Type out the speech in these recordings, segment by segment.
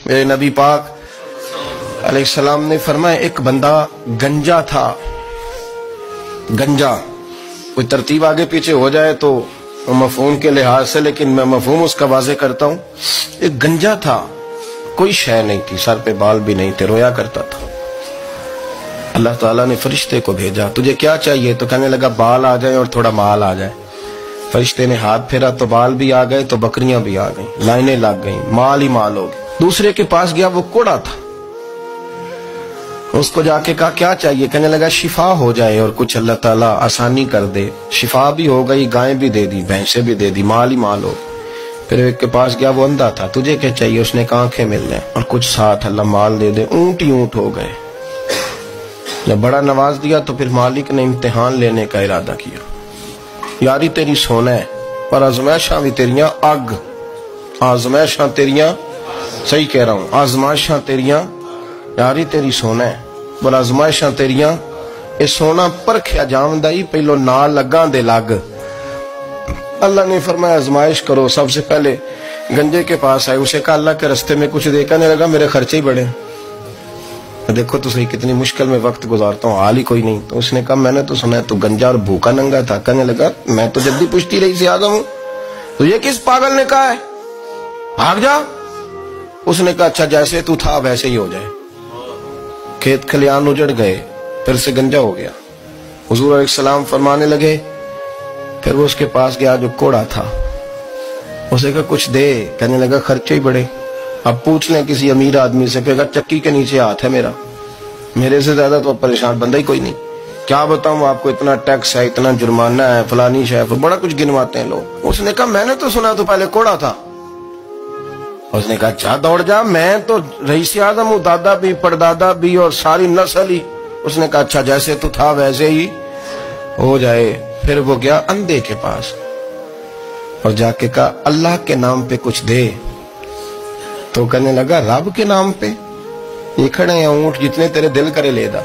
میرے نبی پاک علیہ السلام نے فرمایا ایک بندہ گنجا تھا. گنجا کوئی ترتیب آگے پیچھے ہو جائے تو مفہوم کے لحاظ سے، لیکن میں مفہوم اس کا واضح کرتا ہوں. ایک گنجا تھا، کوئی شے نہیں تھی، سر پہ بال بھی نہیں تھے، رویا کرتا تھا. اللہ تعالیٰ نے فرشتے کو بھیجا، تجھے کیا چاہیے؟ تو کہنے لگا بال آ جائے اور تھوڑا مال آ جائے. فرشتے نے ہاتھ پھیرا تو بال بھی آ گئے تو بکریاں بھی آ گئیں، لائنیں لگ گئیں، مال ہی مال ہو گئے. دوسرے کے پاس گیا، وہ کوڑا تھا. اس کو جا کے کہا کیا چاہیے؟ کہنے لگا شفا ہو جائے اور کچھ اللہ تعالیٰ آسانی کر دے. شفا بھی ہو گئی، گائیں بھی دے دی، بھینسیں بھی دے دی، مال ہی مال ہو. پھر ایک کے پاس گیا، وہ اندھا تھا، تجھے کیا چاہیے؟ اس نے کہا آنکھیں مل جائیں اور کچھ ساتھ اللہ مال دے دے. اونٹ ہی اونٹ ہو گئے. جب بڑا نواز دیا تو پھر مالک نے امتحان لینے کا ارادہ کیا. یاری تیری سونا ہے پر آزمائشاں بھی تیریاں اگ. آزمائشاں تیریاں، صحیح کہہ رہا ہوں، آزمائشاں تیریاں، یاری تیری سونا ہے پر آزمائشاں تیریاں. اے سونا پرکھیا جاندائی پہلو نال لگاں دے لگ. اللہ نے فرمایا آزمائش کرو. سب سے پہلے گنجے کے پاس آئے، اسے کہا اللہ کے رستے میں کچھ دے. کہنے لگا میرے خرچے ہی بڑے. دیکھو تو صحیح کتنی مشکل میں وقت گزارتا ہوں، حال ہی کوئی نہیں. تو اس نے کہا میں نے تو سنا ہے تو گنجا اور بھوکا ننگا تھا. کہنے لگا میں تو جلدی پشتی رہی سے آگا ہوں. تو یہ کس پاگل نے کہا ہے بھاگ جا؟ اس نے کہا اچھا جیسے تو تھا ویسے ہی ہو جائے. کھیت کھلیان اجڑ گئے، پھر سے گنجا ہو گیا. حضور علیہ السلام فرمانے لگے. پھر وہ اس کے پاس گیا جو کوڑا تھا، اسے کہا کچھ دے. کہنے لگا خرچے ہی بڑے. اب پوچھ لیں کسی امیر آدمی سے، کہے گا چکی کے نیچے ہاتھ ہے میرا، میرے سے زیادہ تو پریشان بندہ ہی کوئی نہیں. کیا بتاؤں آپ کو، اتنا ٹیکس ہے، اتنا جرمانہ ہے، فلانی شے، بڑا کچھ گنواتے ہیں لوگ. اس نے کہا میں نے تو سنا تو پہلے کوڑا تھا. اس نے کہا اچھا دوڑ جا، میں تو رئیس اعظم ہوں، دادا بھی پردادا بھی اور ساری نسل ہی. اس نے کہا اچھا جیسے تو تھا ویسے ہی ہو جائے. پھر وہ گیا اندھے کے پاس اور جا کے کہا اللہ کے نام پہ کچھ دے. تو کہنے لگا رب کے نام پہ؟ یہ کھڑے ہیں اونٹ، جتنے تیرے دل کرے لے دا.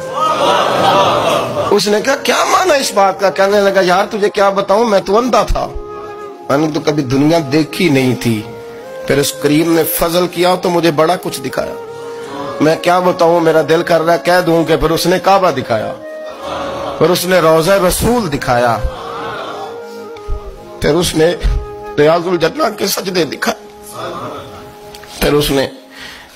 اس نے کہا کیا معنی اس بات کا؟ کہنے لگا یار تجھے کیا بتاؤں، میں تو اندھا تھا، میں نے تو کبھی دنیا دیکھی نہیں تھی. پھر اس کریم نے فضل کیا تو مجھے بڑا کچھ دکھایا. میں کیا بتاؤں، میرا دل کر رہا ہے کہہ دوں کہ پھر اس نے کعبہ دکھایا، پھر اس نے روضہ رسول دکھایا، پھر اس نے ریاض الجنہ کے سجدے دکھائے، پھر اس نے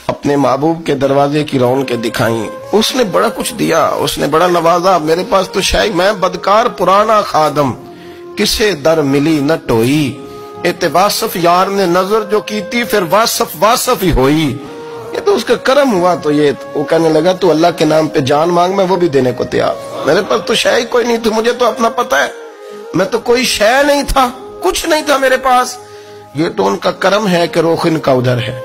اپنے محبوب کے دروازے کی رونقیں دکھائیں. اس نے بڑا کچھ دیا، اس نے بڑا نوازا. میرے پاس تو شاید میں بدکار پرانا خادم، کسے در ملی نہ ٹوئی. واصف یار نے نظر جو کی تھی پھر واصف ہی ہوئی. یہ تو اس کا کرم ہوا. تو یہ وہ کہنے لگا تو اللہ کے نام پہ جان مانگ، میں وہ بھی دینے کو تیار. میرے پاس تو شے کوئی نہیں تھی، مجھے تو اپنا پتہ ہے، میں تو کوئی شے نہیں تھا، کچھ نہیں تھا میرے پاس. یہ تو ان کا کرم ہے کہ رخ ان کا ادھر ہے.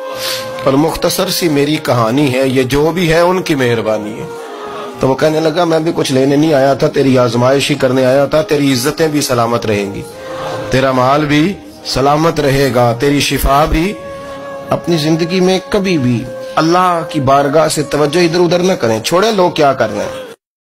اور مختصر سی میری کہانی ہے، یہ جو بھی ہے ان کی مہربانی ہے. تو وہ کہنے لگا میں بھی کچھ لینے نہیں آیا تھا، تیری آزمائش ہی کرنے آیا تھا. تیری عزتیں بھی سلامت رہیں گی، تیرا مال بھی سلامت رہے گا، تیری شفا بھی. اپنی زندگی میں کبھی بھی اللہ کی بارگاہ سے توجہ ادھر ادھر نہ کریں، چھوڑیں لوگ کیا کر رہے ہیں.